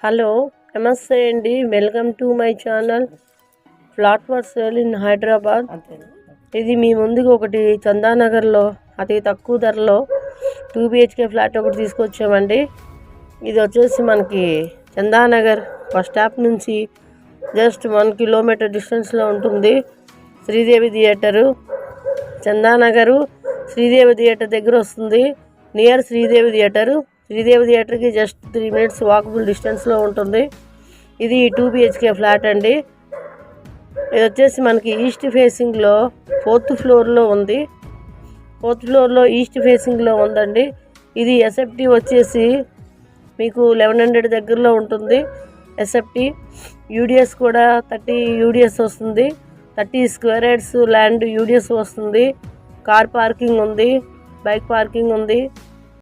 Hello, నమస్తే అండి. Welcome to my channel. Flat for sale in Hyderabad. ఇది మీ ముందుకు ఒకటి చందానగర్లో అతి తక్కువ ధరలో 2 BHK ఫ్లాట్ ఒకటి తీసుకొచ్చామండి. ఇది వచ్చేసి మనకి చందానగర్ బస్ స్టాప్ నుంచి జస్ట్ 1 కిలోమీటర్ డిస్టెన్స్లో ఉంటుంది. శ్రీదేవి థియేటరు, చందానగరు శ్రీదేవి థియేటర్ దగ్గర వస్తుంది. నియర్ శ్రీదేవి థియేటర్కి జస్ట్ 3 minutes వాకబుల్ డిస్టెన్స్లో ఉంటుంది. ఇది 2 BHK ఫ్లాట్ అండి. ఇది వచ్చేసి మనకి ఈస్ట్ ఫేసింగ్లో 4th ఫ్లోర్లో ఉంది. 4th ఫ్లోర్లో ఈస్ట్ ఫేసింగ్లో ఉందండి. ఇది ఎస్ఎఫ్టీ వచ్చేసి మీకు 1100 దగ్గరలో ఉంటుంది. ఎస్ఎఫ్టీ యూడిఎస్ కూడా 30 యూడిఎస్ వస్తుంది. 30 స్క్వేర్ యార్డ్స్ ల్యాండ్ యూడిఎస్ వస్తుంది. కార్ పార్కింగ్ ఉంది, బైక్ పార్కింగ్ ఉంది.